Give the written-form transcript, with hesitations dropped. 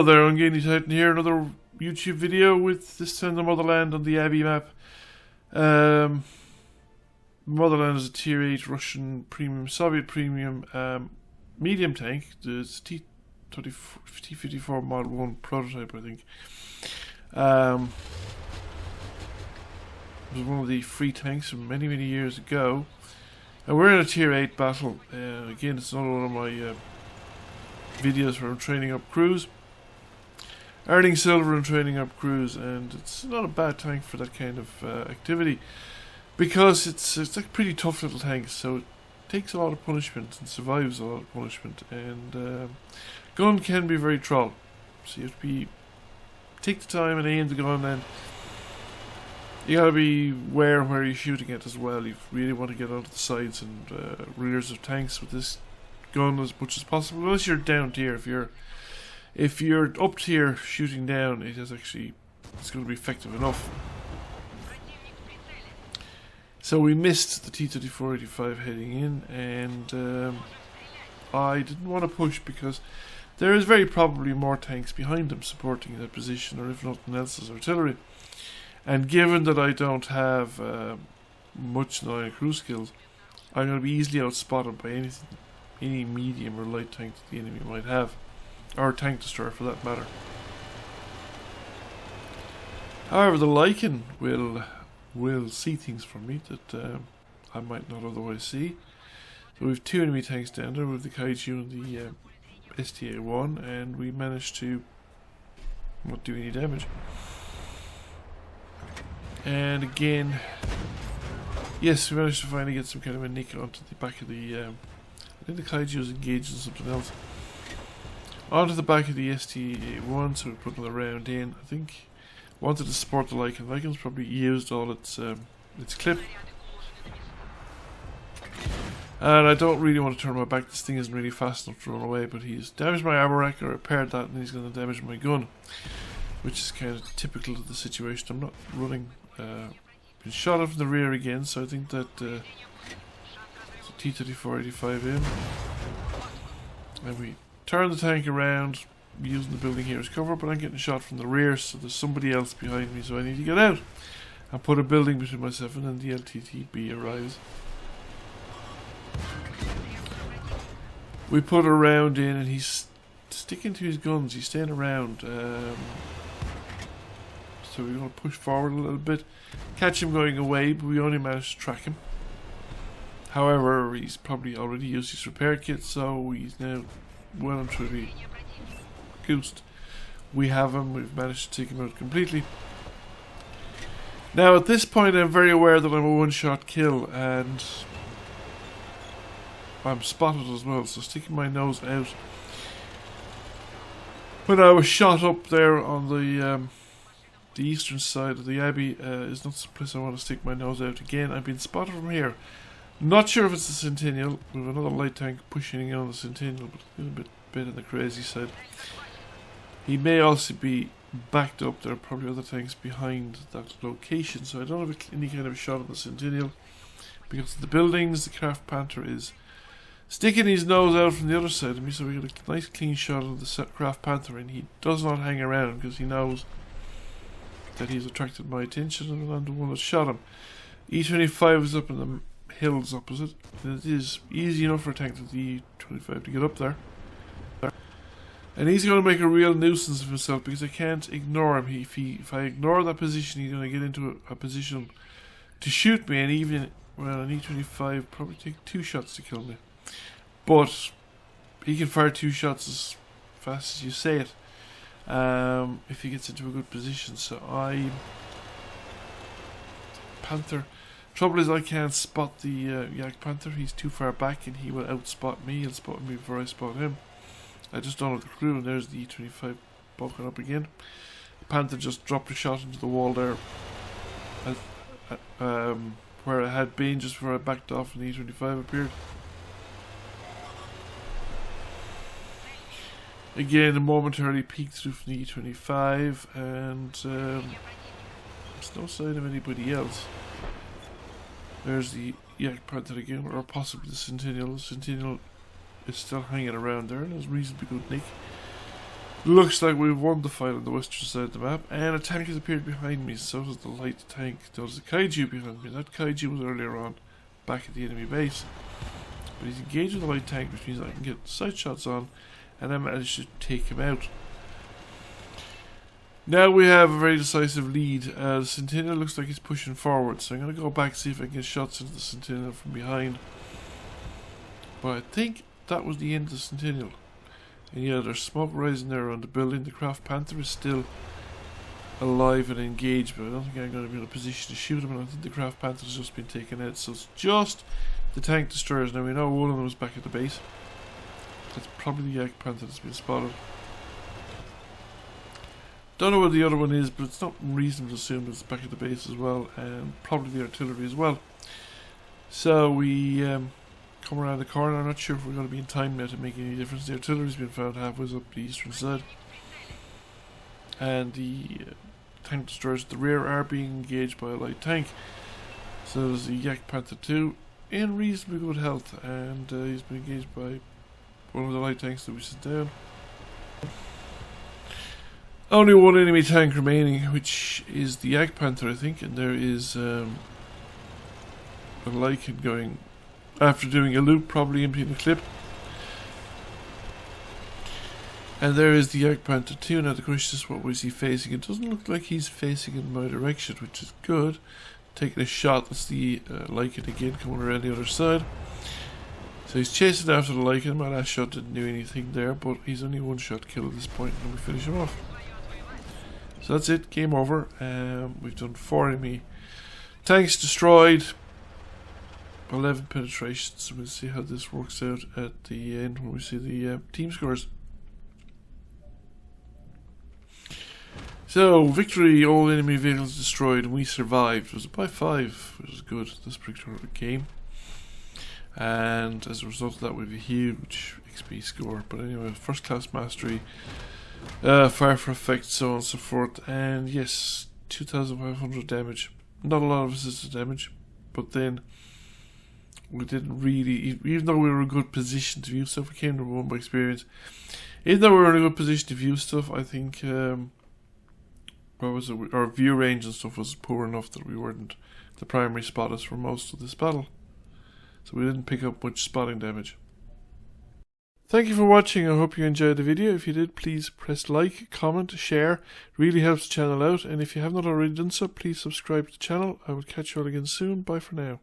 Hello there, I'm Gainey Titan here, another YouTube video with this time the Motherland on the Abbey map. Motherland is a tier 8 Russian premium, Soviet premium medium tank. It's T-54 Mod 1 prototype, I think. It was one of the free tanks from many years ago. And we're in a tier 8 battle. Again, it's another one of my videos where I'm training up crews. Earning silver and training up crews, and it's not a bad tank for that kind of activity, because it's a pretty tough little tank, so it takes a lot of punishment and survives a lot of punishment, and gun can be very troll, so you have to take the time and aim the gun, and you gotta be aware where you're shooting at as well. You really want to get onto the sides and rears of tanks with this gun as much as possible, unless you're down tier. If you're up tier shooting down, it's going to be effective enough. So we missed the T-34-85 heading in, and I didn't want to push because there is very probably more tanks behind them supporting that position, or if nothing else, as artillery. And given that I don't have much crew skills, I'm going to be easily outspotted by any medium or light tank that the enemy might have. Or tank destroyer for that matter. However, the Lycan will see things from me that I might not otherwise see. So we have two enemy tanks down there with the Kaiju and the STA-1, and we managed to not do any damage. And again, yes, we managed to finally get some kind of a nick onto the back of the I think the Kaiju was engaged in something else. Onto the back of the STA-1, so we put another round in. I think wanted to support the Lycan. Lycan's probably used all its clip. And I don't really want to turn my back. This thing isn't really fast enough to run away, but he's damaged my armor rack. I repaired that, and he's going to damage my gun, which is kind of typical of the situation. I'm not running. Been shot up from the rear again, so I think that T-34-85 in. And we turn the tank around, using the building here as cover, but I'm getting shot from the rear, so there's somebody else behind me, so I need to get out and put a building between myself, and then the LTTB arrives. We put a round in, and he's sticking to his guns, he's staying around, so we're going to push forward a little bit, catch him going away, but we only managed to track him. However, he's probably already used his repair kit, so he's now well and truly goosed. We have him, we've managed to take him out completely. Now at this point I'm very aware that I'm a one-shot kill, and I'm spotted as well, so sticking my nose out. When I was shot up there on the eastern side of the Abbey, is not the place I want to stick my nose out again. I've been spotted from here. Not sure if it's the Centennial. We have another light tank pushing in on the Centennial, but a little bit on the crazy side. He may also be backed up. There are probably other tanks behind that location, so I don't have any kind of a shot at the Centennial. Because of the buildings, the Craft Panther is sticking his nose out from the other side of me, so we got a nice clean shot of the Craft Panther, and he does not hang around because he knows that he's attracted my attention, and I'm the one that shot him. E-25 is up in the hills opposite, and it is easy enough for a tank like the E-25 to get up there. And he's going to make a real nuisance of himself because I can't ignore him. If I ignore that position, he's going to get into a position to shoot me, and even an E-25 probably take 2 shots to kill me. But he can fire 2 shots as fast as you say it, if he gets into a good position. So Panther. Trouble is I can't spot the Yak Panther. He's too far back, and he will outspot me. He'll spot me before I spot him. I just don't have the crew, and there's the E-25 bulking up again. Panther just dropped a shot into the wall there, where I had been just before I backed off and the E-25 appeared. Again, a momentarily peeked through from the E-25, and there's no sign of anybody else. There's the Yak Panther again, or possibly the Centennial. The Centennial is still hanging around there, and it's reasonably good nick. Looks like we've won the fight on the western side of the map, and a tank has appeared behind me. So does the light tank. There's a kaiju behind me. That kaiju was earlier on, back at the enemy base. But he's engaged with the light tank, which means I can get sight shots on, and I managed to take him out. Now we have a very decisive lead. The Sentinel looks like he's pushing forward, so I'm going to go back and see if I can get shots into the Sentinel from behind. But I think that was the end of the Sentinel. And yeah, there's smoke rising there around the building. The Craft Panther is still alive and engaged, but I don't think I'm going to be in a position to shoot him. And I think the Craft Panther has just been taken out. So it's just the tank destroyers. Now we know one of them was back at the base. That's probably the Yak Panther that's been spotted. Don't know where the other one is, but it's not reasonable to assume it's back at the base as well, and probably the artillery as well. So we come around the corner. I'm not sure if we're going to be in time now to make any difference. The artillery's been found halfway up the eastern side, and the tank destroyers at the rear are being engaged by a light tank. So there's the Yak Panther 2 in reasonably good health, and he's been engaged by one of the light tanks that we sent down. Only one enemy tank remaining, which is the Yak Panther, I think, and there is a Lycan going after doing a loop, probably emptying the clip. And there is the Yak Panther 2. Now the question is, what was he facing? It doesn't look like he's facing in my direction, which is good. Taking a shot, that's the Lycan again coming around the other side. So he's chasing after the Lycan. My last shot didn't do anything there, but he's only one shot kill at this point, and we finish him off. So that's it, game over. We've done 4 enemy tanks destroyed, 11 penetrations. We'll see how this works out at the end when we see the team scores. So, victory, all enemy vehicles destroyed, and we survived. It was by 5, which was good, this particular game. And as a result of that, we have a huge XP score. But anyway, first class mastery. Fire for effect, so on and so forth, and yes, 2,500 damage. Not a lot of assisted damage, but then we didn't really, even though we were in a good position to view stuff, we came to one by experience. Even though we were in a good position to view stuff, I think what was it? Our view range and stuff was poor enough that we weren't the primary spotters for most of this battle, so we didn't pick up much spotting damage. Thank you for watching. I hope you enjoyed the video. If you did, please press like, comment, share. It really helps the channel out. And if you have not already done so, please subscribe to the channel. I will catch you all again soon. Bye for now.